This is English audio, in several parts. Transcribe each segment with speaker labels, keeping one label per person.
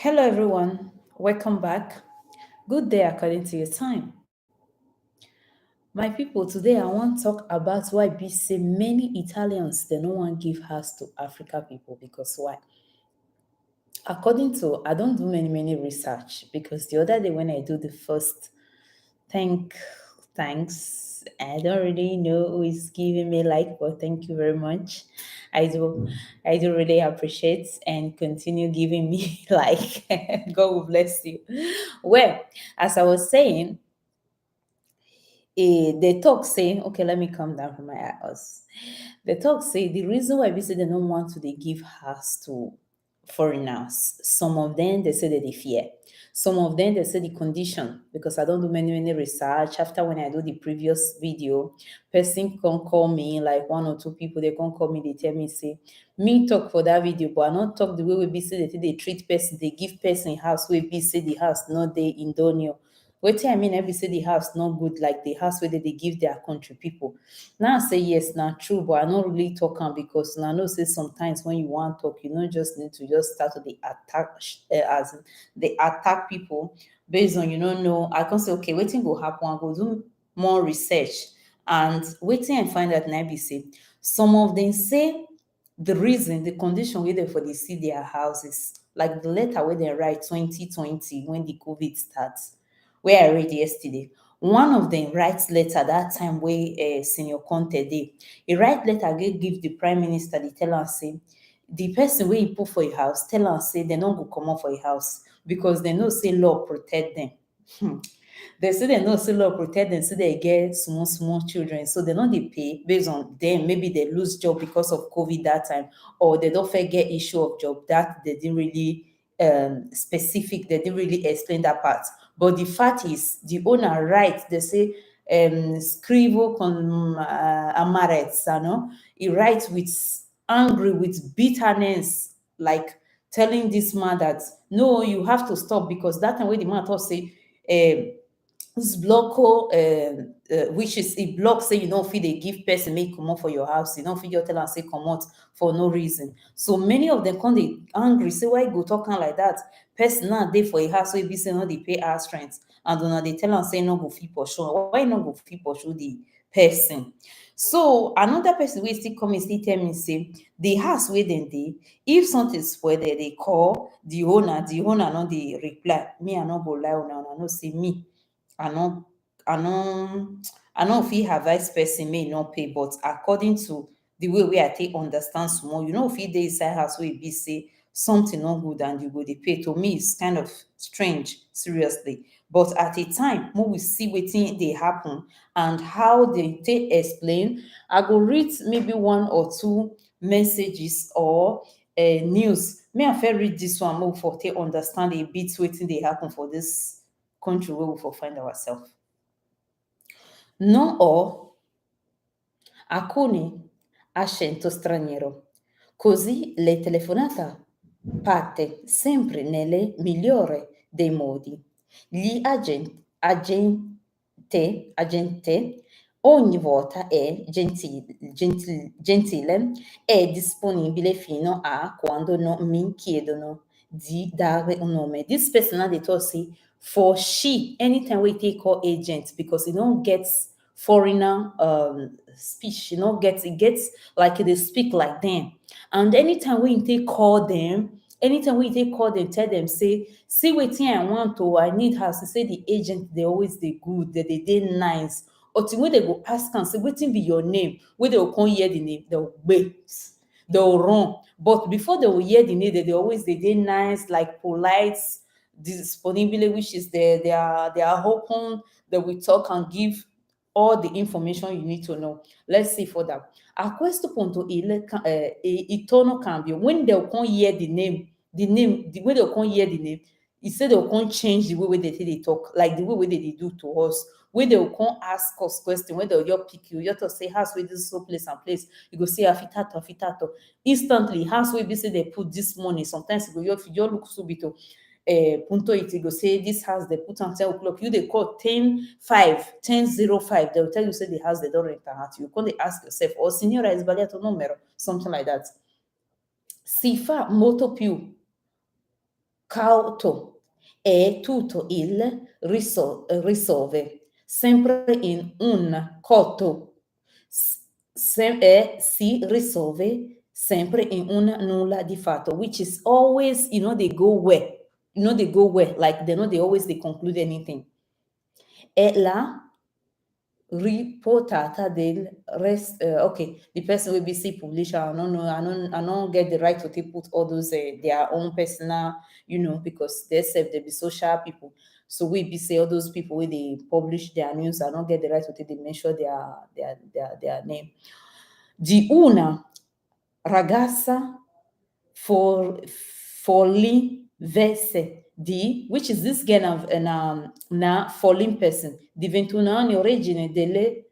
Speaker 1: Hello, everyone. Welcome back. Good day according to your time. My people, today I want to talk about why be say many Italians they no one give house to Africa people because why? According to I don't do many research because the other day when I do the first thanks, I don't really know who is giving me like, but thank you very much. I do I do really appreciate and continue giving me like God will bless you. Well, as I was saying, they talk say, okay, let me come down from my house. They talk say the reason why we say they don't want to they give house to foreigners. Some of them they say that they fear. Some of them they say the condition because I don't do many research. After when I do the previous video, person can call me like one or two people they can call me. They tell me say me talk for that video, but I not talk the way we be say they treat person. They give person house we be say the house not they in Donio. Wetin I mean, every say the house not good like the house where they give their country people. Now I say yes, not true, but I not really talk am because now I know say sometimes when you want talk, you don't just need to just start to the attack as in the attack people based on you don't know. I can say okay, waiting go happen, I go do more research and waiting and find out now be say some of them say the reason, the condition where they for they see their houses, like the letter where they write 2020 when the COVID starts where I read yesterday. One of them writes letter that time where Senior Conte dey. He write letter give the prime minister. They tell am say the person where he put for a house tell am say they no go comot for a house because they know say law protect them. They say they know say law protect them, say they get small children, so they know they pay based on them. Maybe they lose job because of COVID that time, or they don't fair get issue of job that they didn't really specific. They didn't really explain that part. But the fact is, the owner right. They say scrivo con amarezza, no? He writes with angry, with bitterness, like telling this man that no, you have to stop because that time when the man thought say. This blocko which is a block say you don't feel they give person make come out for your house, you don't feel your tell and say come out for no reason. So many of them come they angry say why you go talking like that person now they for a house so be say no they pay our strength and then they tell and say no go feel for sure why not go feel for sure the person. So another person will still come and still tell me say the house where then they if something spoil there they call the owner not the reply me I not go lie on I no see me I no I no I no fit advise person may not pay, but according to the way I take understand small, you know, if you dey inside house where be say something not good and you go dey pay. To me, it's kind of strange, seriously. But at a time, when we see wetin dey happen and how they take explain, I go read maybe one or two messages or news. Me I fit read this one more for take understand a bit wetin dey happen for this country where we for find ourselves. Non ho alcuni accento straniero, così le telefonata parte sempre nelle migliori dei modi. Gli agente ogni volta è gentile e disponibile fino a quando non mi chiedono di dare un nome. This person now dey talk say for she anytime we take call agent because e no get foreigner speech, e no get e get like they speak like them. And anytime we take call them, tell them say see wetin I want to I need house. They say the agent they always dey good, they dey nice. Until when they go ask am say wetin be your name, wey they go come hear the name, they will wait, they will run. But before they will hear the name, they always dey nice, like polite, disponible, which is they are open, they will talk and give all the information you need to know. Let's see further. A questo punto il tono cambia. When they come hear the way they come hear the name, instead they come change the way they say they talk, like the way they do to us. When they come ask us question, when they'll just pick you, you have to say house where this so place and place. You go say afitato. Instantly, house where be say they put this money. Sometimes you just look subito. Punto it go say this house they put on 10 o'clock. You they call 10:05. They'll tell you say the house they don't rent out. You can't ask yourself, oh signora è sbagliato numero, something like that. Si fa molto più cauto e tutto il risolve sempre in un coto e si risolve sempre in un nulla di fatto, which is always, they go where, they go where, like they always they conclude anything. È la riportata del rest. Okay, the person will be see publisher. I don't know. I don't get the right to put all those their own personal, because they say they be social people. So we be say all those people where they publish their news. I don't get the right to they mention their name. Di una ragazza forlivese di, which is this girl na falling person, di 21 anni, origine delle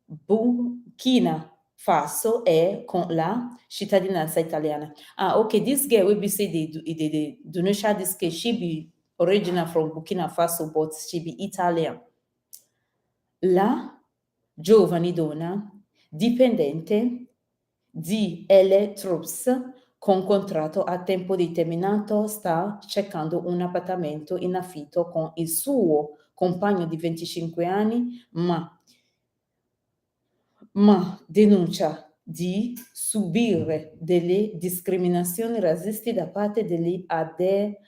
Speaker 1: Burkina Faso e con la cittadinanza italiana. Ah, okay, this girl will be say they do not share this case. She be original from Burkina Faso, but she be Italian. La giovane donna dipendente di Electrolux con contratto a tempo determinato sta cercando un appartamento in affitto con il suo compagno di 25 anni, ma denuncia di subire delle discriminazioni razzisti da parte delle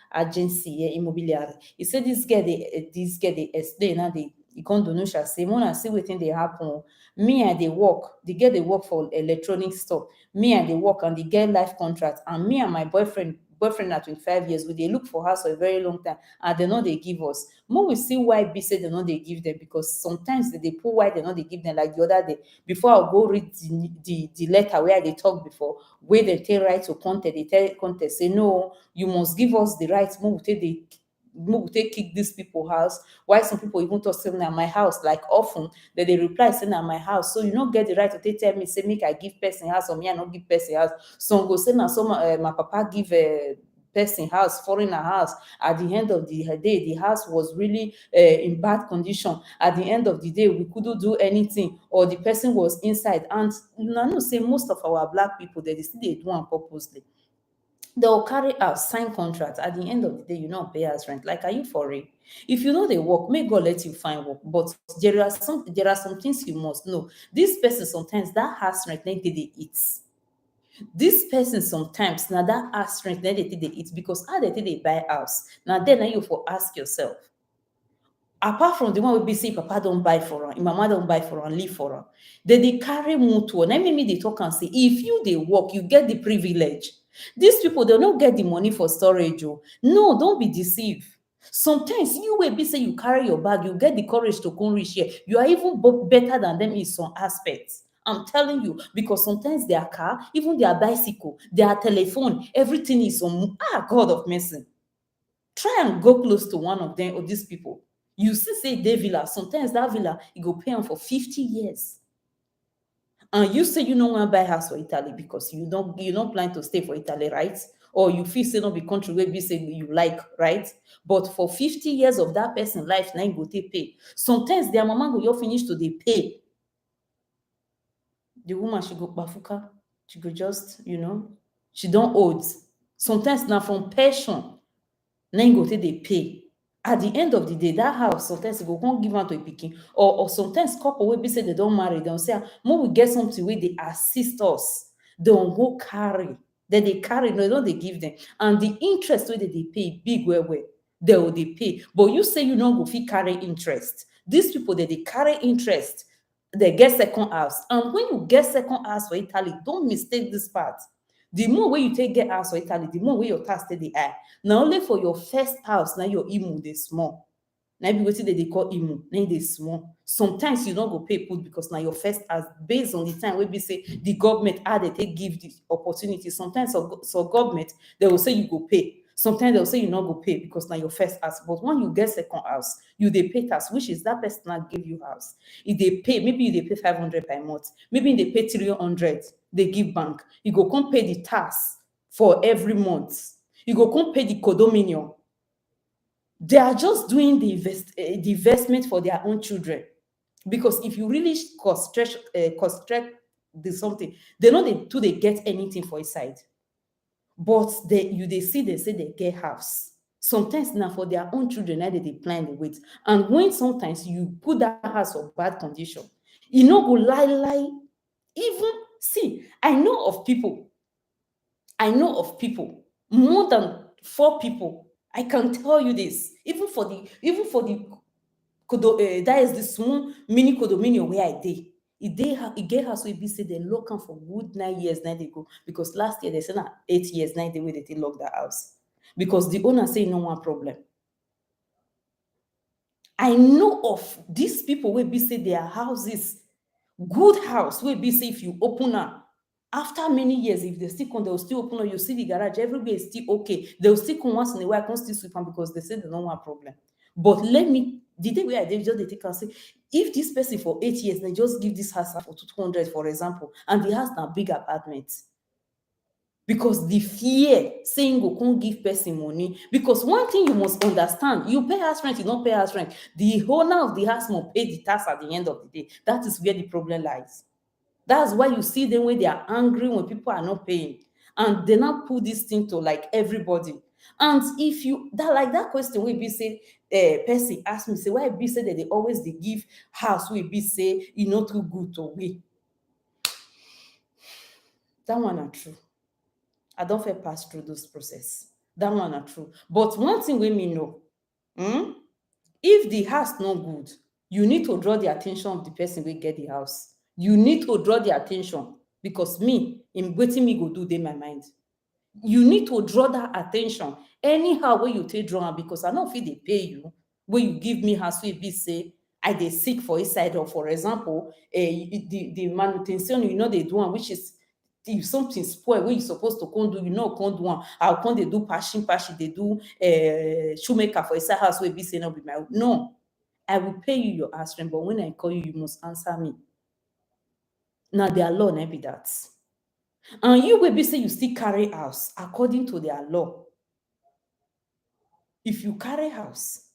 Speaker 1: agenzie immobiliari. He said this girl dey explain the come denuncia say una see wetin dey happen. Me I dey work, the girl dey work for electronic store. Me I dey work and the get life contract, and me and my boyfriend na 25 years, we dey look for house for a very long time, and dem no dey give us. Make we see why be say dem no dey give them, because sometimes dem dey put why dem no dey give them. Like the other day, before I go read the letter where I dey talk before, wey dem take write to Conte, dey tell Conte say no, you must give us the right, make we take kick these people house. Why some people even talk say na my house, like often dem dey reply say na my house, so you no get the right to take tell me say make I give person house, or me I no give person house. Some go say na so my papa give person house, foreigner house. At the end of the day, the house was really in bad condition. At the end of the day, we couldn't do anything, or the person was inside. And I know say most of our black people, they still dey do am purposely. They'll carry out sign contracts. At the end of the day, you not pay us rent. Like, are you for it? If you know they work, may God let you find work. But there are some things you must know. This person sometimes that house rent they eat. This person sometimes now that house rent they eat, because how they buy house. Now then you for ask yourself. Apart from the one we be say papa don't buy for her, mama don't buy for her, leave for her, they carry mutual. Let me they talk and say, if you they work, you get the privilege. These people they don't get the money for storage. Oh. No, don't be deceived. Sometimes you will be say you carry your bag, you get the courage to come reach here. You are even better than them in some aspects. I'm telling you, because sometimes their car, even their bicycle, their telephone, everything is on. God of mercy. Try and go close to one of them or these people. You see, say they villa. Sometimes that villa you go pay them for 50 years. And you say you don't want to buy house for Italy because you don't plan to stay for Italy, right? Or you feel say not be country where you say you like, right? But for 50 years of that person's life, now you go take pay. Sometimes their mama go you finish to they pay. The woman she go bafuka, she go just, she don't owe. Sometimes now from passion, now you go take they pay. At the end of the day, that house sometimes go come give am to a pikin, or sometimes couple wey be say they don't marry, they'll say, "More we get something where they assist us." They don't go carry. Then they carry, no, they don't they give them, and the interest where they pay big well. They will they pay, but you say you don't go fit carry interest. These people that they carry interest, they get second house, and when you get second house for Italy, don't mistake this part. The more way you take get house for Italy, the more way your tax take the high. Now only for your first house, now your IMU they small. Now be wetin they call IMU, now they small. Sometimes you don't go pay put because now your first house, based on the time we be say the government they take give the opportunity. Sometimes so government they will say you go pay. Sometimes they'll say you not go pay because now your first house. But when you get second house, you they pay tax, which is that person that give you house. If they pay, maybe they pay 500 per month, maybe they pay 300, they give bank. You go come pay the tax for every month. You go come pay the condominium. They are just doing the investment for their own children. Because if you really construct the something, they know they get anything for inside. But they see, they say they get house. Sometimes now for their own children, now they plan the wait. And when sometimes you put that house of bad condition, you know go lie. Even see, I know of people, more than 4 people. I can tell you this, even for the that is the small mini condominium where I dey. E get house wey be say dem lock am for good 9 years na dey go, because last year they say na 8 years na dey wey dey take lock that house because the owner say e no want problem. I know of these people wey be say their houses, good house wey be say if you open am, after many years, if they still come, they will still open up. You see the garage, everywhere is still okay. They will still come once in a while, come still sweep am because they say they don't want problem. But the day where I did just they take and say, if this person for 8 years, they just give this house for 200, for example, and the house now big apartment. Because the fear saying go can't give person money. Because one thing you must understand, you pay house rent, you don't pay house rent. The owner of the house must pay the tax at the end of the day. That is where the problem lies. That's why you see them when they are angry when people are not paying. And they now put this thing to like everybody. And if you that question will be say, person ask me, say, why be say that they always they give house will be say not too good to we. That one are true. I don't feel pass through those process. That one are true. But one thing we me know, if the house not good, you need to draw the attention of the person will get the house. You need to draw the attention because me, in waiting me go do they my mind. You need to draw that attention anyhow when you take draw because I don't feel they pay you when you give me house we be say I they seek for inside or for example the manutention they do one which is if something spoil when you supposed to come do come do one I'll come they do patching they do shoemaker for inside house we be say no be my no I will pay you your house rent but when I call you you must answer me. Now their law na be that. And you will be say you still carry house according to their law. If you carry house,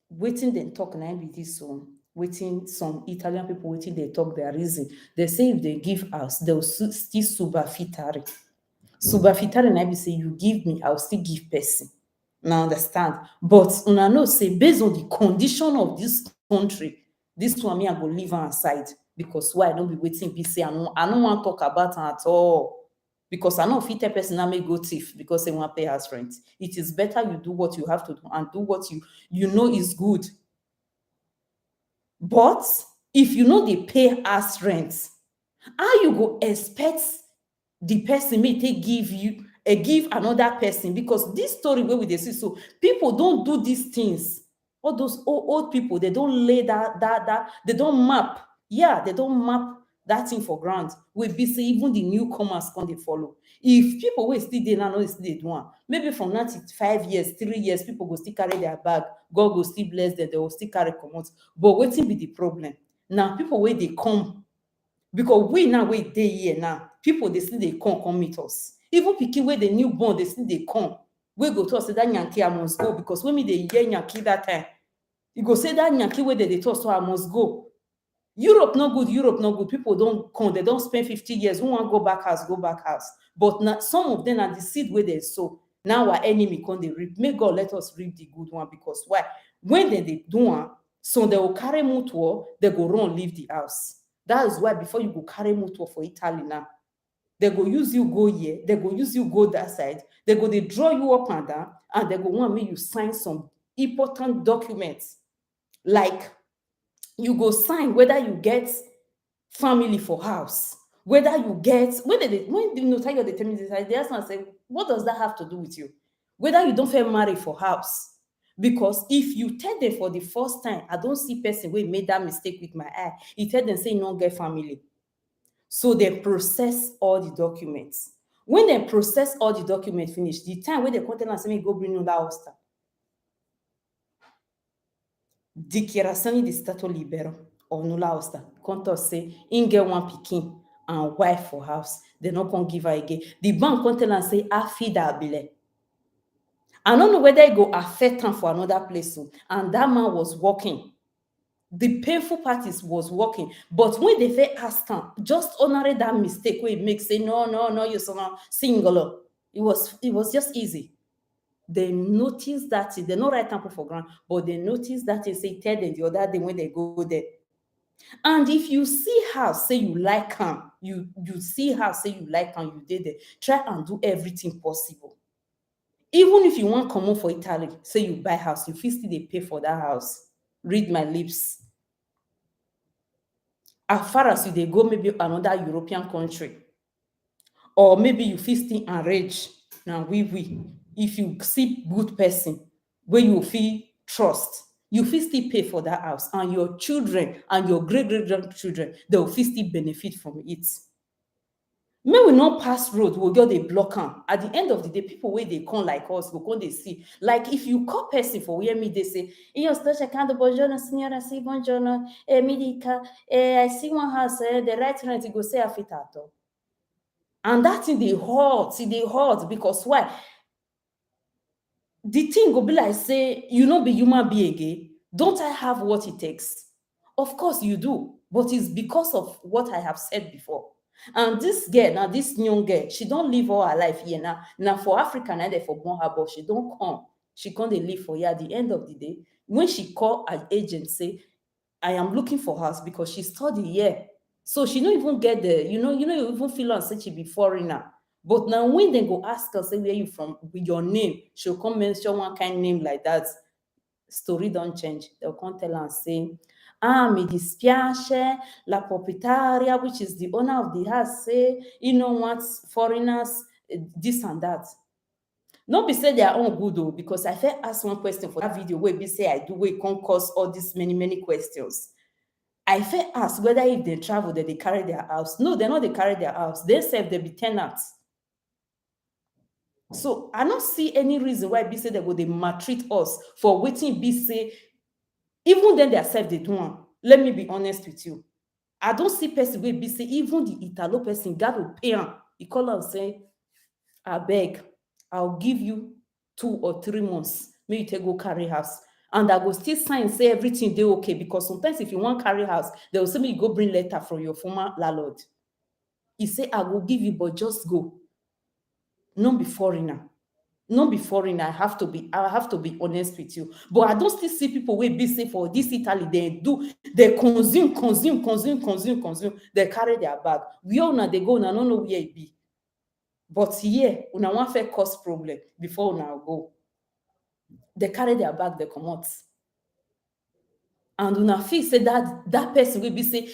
Speaker 1: waiting then talk na be this one. Waiting some Italian people waiting they talk their reason. They say if they give house, they'll still subafitare. Subafitare na be say you give me, I'll still give person. Now understand. But una know say based on the condition of this country, this one me I go leave on aside because why I don't be waiting be say I don't want to talk about it at all. Because I know fit a person now may go thief because they want to pay house rent. It is better you do what you have to do and do what you know is good. But if you know they pay house rent, how you go expect the person may take give another person because this story where we they see so people don't do these things. All those old people they don't lay that they don't map. Yeah, they don't map that thing for ground. We be say even the newcomers can they follow. If people will still they now know still they do one. Maybe from 5 years, 3 years, people go still carry their bag. God go still bless them. They will still carry commons. But waiting be the problem. Now people where they come because we now wait day here now. People they still they come meet us. Even pikin where the newborn they still they come. We go to us say that Yankee I must go because when me they hear Yankee that time, you go say that Yankee where they talk so I must go. Europe not good. People don't come. They don't spend 50 years. Who want go back house. But now, some of them are the seed where they sow. Now our enemy come they reap. May God let us reap the good one because why? When they do one, so they will carry mutual, they go run leave the house. That is why before you go carry mutual for Italy now, they go use you go here, they go use you go that side, they go they draw you up and down, and they go want me you sign some important documents like you go sign whether you get family for house, whether you get when the notary determine this, they ask and say, what does that have to do with you? Whether you don't feel married for house. Because if you tell them for the first time, I don't see person who made that mistake with my eye, he tell them say you don't get family. So they process all the documents. When they process all the documents finish, the time when they contact and say me go bring you that hosta. Dichiarazioni di stato libero or nulla osta. Conto say in get one pikin and wife for house. They not gonna give her again. The bank contact and say affidabile. I don't know whether it go affect him for another place. And that man was working. The painful part is was working. But when they fit ask am, just honoring that mistake wey e make, say no, no, no, you somehow single. It was just easy. They notice that thing. They no write am put for ground, but they notice that thing, say tell them the other day when they go there. And if you see how say you like am, you see how say you like am, you dey there, try and do everything possible. Even if you wan comot for Italy, say you buy house, you fit still dey pay for that house. Read my lips. As far as you dey go maybe another European country, or maybe you fit still arrange na we if you see good person wey you fit trust, you fit still pay for that house, and your children and your great grandchildren, they will fit still benefit from it. Make we no pass road, we go dey block am. At the end of the day, people wey dey come like us go come dey see. Like if you call person for where me dey say, io sto cercando, buongiorno signora, sì, buongiorno, mi dica, I see one house, the right rent, you go say affittato. And that thing dey hurt, e dey hurt because why? The thing go be like say, you no be human being again. Don't I have what it takes? Of course you do, but it's because of what I have said before. And this girl, now this young girl, she don't live all her life here now. Now for Africa, now they for born her, but she don't come. She can't dey live for here. At the end of the day, when she call her agent, say, I am looking for house because she study here. So she don't even get the, you even feel and say she be foreigner. But now when they go ask her, say, where you from, with your name, she'll come mention one kind of name like that. Story don't change. They'll come tell her and say, mi dispiace, la proprietaria, which is the owner of the house, say, what foreigners, this and that. Not be say they are all good though, because I first ask one question for that video where be say I do, where it can cause all these many questions. I first ask whether if they travel, that they carry their house. No, they're not, they carry their house. They say they be tenants. So I don't see any reason why be say they go they maltreat us for waiting be say, even then they self they do one. Let me be honest with you. I don't see person where be say, even the Italo person got to pay him. He call and say, I beg, I'll give you 2 or 3 months. Maybe you take go carry house. And I go still sign say everything they okay, because sometimes if you want carry house, they will say me you go bring letter from your former landlord. He say I will give you, but just go. Not be foreigner. Not be foreigner. I have to be honest with you. But I don't still see people where be say for this Italy, they consume. They carry their bag. We all know they go, and I don't know where it be. But here, una want to cause problem before una go. They carry their bag, they come out. And una feel say that person will be say,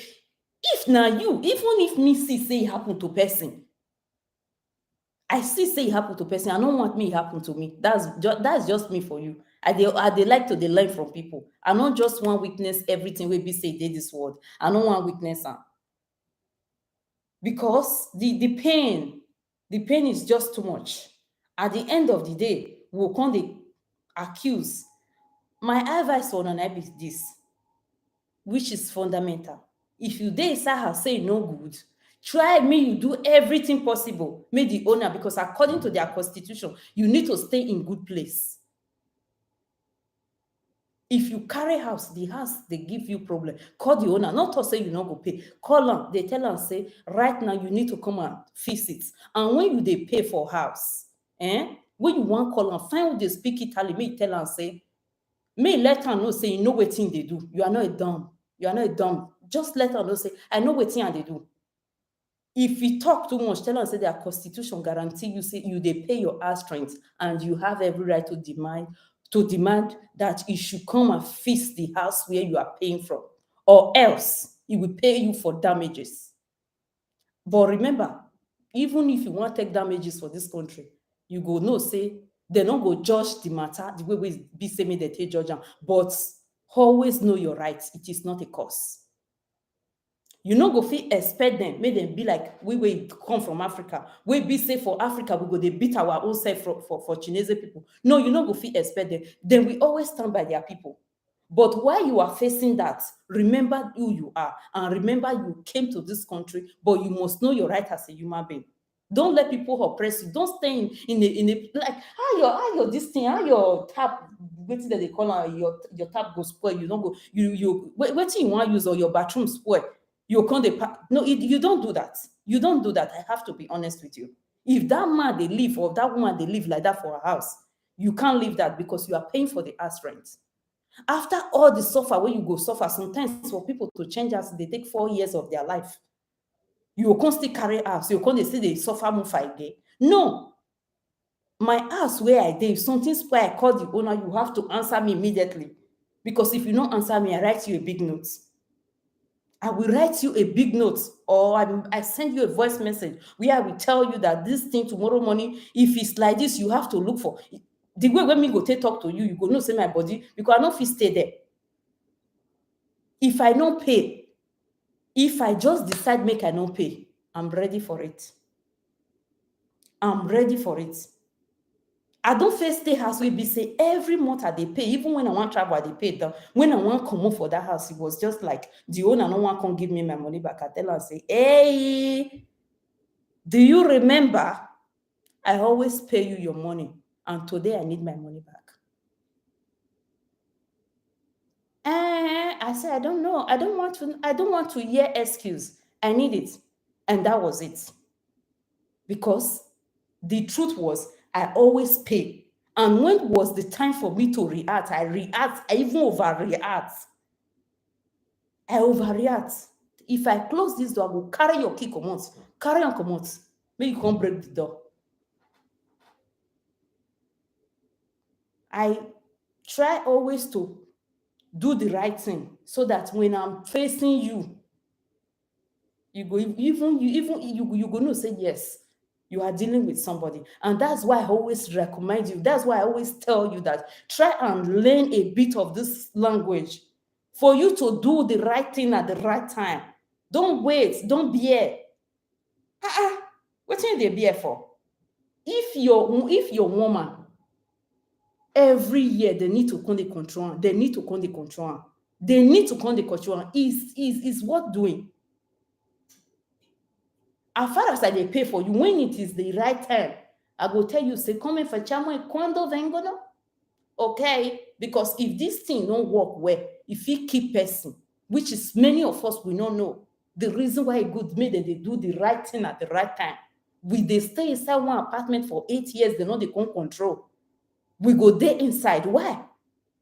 Speaker 1: if now you, even if me see say it happen to person, I see say it happen to person, I don't want me it happen to me. That's just me for you. I dey like to learn from people. I don't just want witness everything we be say they this world. I don't want witness am. Because the pain is just too much. At the end of the day, we'll come dey accuse. My advice for una be this, which is fundamental. If you dey inside house say no good, try me you do everything possible. Make the owner, because according to their constitution, you need to stay in good place. If you carry house, the house they give you problem. Call the owner, not to say you not go pay. Call them, they tell them say right now you need to come and fix it. And when you they pay for house, when you want call them, find who they speak Italian, me tell them say, me let them know say you know what thing they do. You are not a dumb. You are not a dumb. Just let them know say I know what thing they do. If you talk too much, tell them say their constitution guarantee you say you they pay your house rent, and you have every right to demand that you should come and fix the house where you are paying from, or else it will pay you for damages. But remember, even if you want to take damages for this country, you go know say they don't go judge the matter the way we be say me they take judge am, but always know your rights. It is not a cause. You no go fit expect them, make them be like we come from Africa. We be say for Africa, we go they beat our own self for Chinese people. No, you no go fit expect them. Then we always stand by their people. But while you are facing that, remember who you are, and remember you came to this country, but you must know your right as a human being. Don't let people oppress you. Don't stay in a like how your this thing, how your tap wetin that they call your tap go spoil, you don't go, wetin you want use or your bathroom spoil, you come no, you don't do that. You don't do that. I have to be honest with you. If that man they live or that woman they live like that for a house, you can't leave that because you are paying for the house rent. After all the suffer where you go suffer, sometimes for people to change house, they take 4 years of their life. You will constantly carry house, you can't say they suffer more for a day. No. My house where I did, if something spoil, I call the owner, you have to answer me immediately. Because if you don't answer me, I write you a big note. I will write you a big note, or I send you a voice message where I will tell you that this thing tomorrow morning, if it's like this, you have to look for. The way when me go take talk to you, you go no say my body, because I don't feel stay there. If I don't pay, if I just decide make I don't pay, I'm ready for it. I'm ready for it. I don't first stay house we be say every month I dey pay, even when I want travel I dey pay down. When I want come for that house, it was just like the owner no one can give me my money back. I tell her say, hey, do you remember? I always pay you your money, and today I need my money back. I said I don't know. I don't want to hear excuse. I need it, and that was it. Because the truth was, I always pay. And when was the time for me to react? I even overreact. I overreact. If I close this door, I will carry your key, come out. Carry on, come out. Maybe you can't break the door. I try always to do the right thing so that when I'm facing you, you go you go no say yes. You are dealing with somebody. And that's why I always recommend you. That's why I always tell you that try and learn a bit of this language for you to do the right thing at the right time. Don't wait. Don't bear. What are they bear for? If your woman, every year they need to come the control. They need to come the control. They need to come the control. Is what doing? As far as I dey pay for you, when it is the right time, I go tell you, say, come facciamo quando vengono. Okay? Because if this thing don't work well, if it keep person, which is many of us, we don't know. The reason why it good made that they do the right thing at the right time. They stay inside one apartment for 8 years, they know they can't control. We go there inside. Why?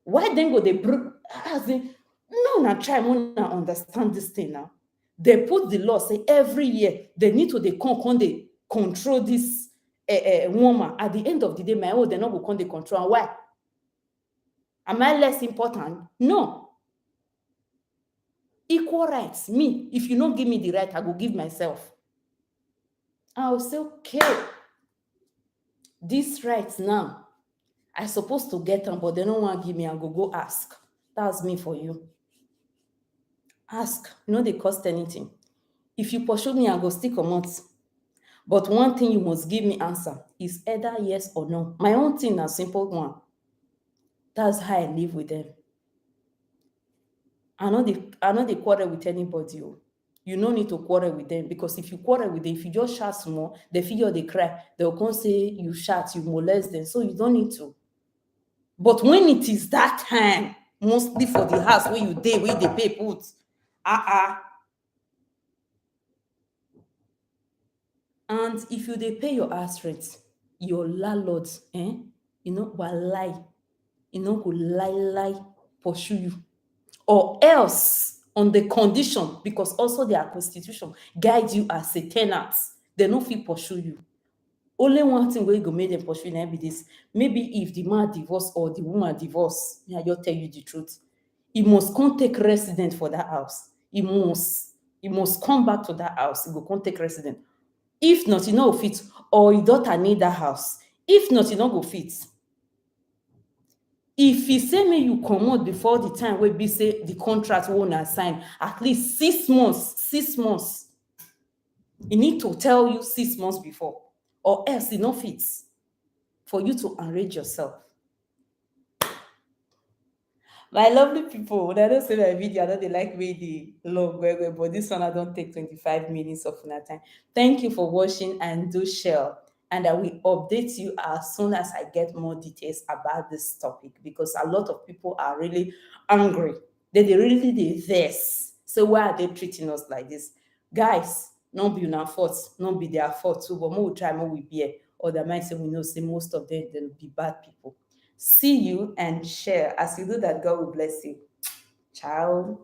Speaker 1: Why then go they bring? No, now try to understand this thing now. They put the law, say every year they need to they control this woman. At the end of the day, my own, they not go they control. Why? Am I less important? No. Equal rights. Me, if you don't give me the right, I will give myself. I'll say, okay, these rights now, I supposed to get them, but they don't want to give me. I go ask. That's me for you. Ask. No, they cost anything. If you pursue me, I go stick or not. But one thing you must give me answer is either yes or no. My own thing is a simple one. That's how I live with them. I know they quarrel with anybody. You no need to quarrel with them, because if you quarrel with them, if you just shout small, they figure they cry. They'll come say you shout, you molest them. So you don't need to. But when it is that time, mostly for the house where you dey, where they pay put, and if you dey pay your house rent, your landlord, you know, will lie, go lie pursue you, or else on the condition, because also their constitution guide you as a tenant, they no fit pursue you. Only one thing wey go make them pursue you na be this: maybe if the man divorce or the woman divorce, I just tell you the truth, he must come take resident for that house. He must come back to that house. He go come take resident. If not, you no go fit, or your daughter need that house. If not, you no go fit. If he say make you comot before the time wey be say the contract wey una sign, at least 6 months, he need to tell you 6 months before, or else e no fit for you to arrange yourself. My lovely people, when I don't say my video, I know they like me the long, but this one I don't take 25 minutes of my time. Thank you for watching, and do share. and I will update you as soon as I get more details about this topic, because a lot of people are really angry. They really dey vex. So why are they treating us like this? Guys, no be una fault, no be their fault too, but make we try, make we bear. Otherwise, say we know say most of them they'll be bad people. See you and share. As you do that, God will bless you. Ciao.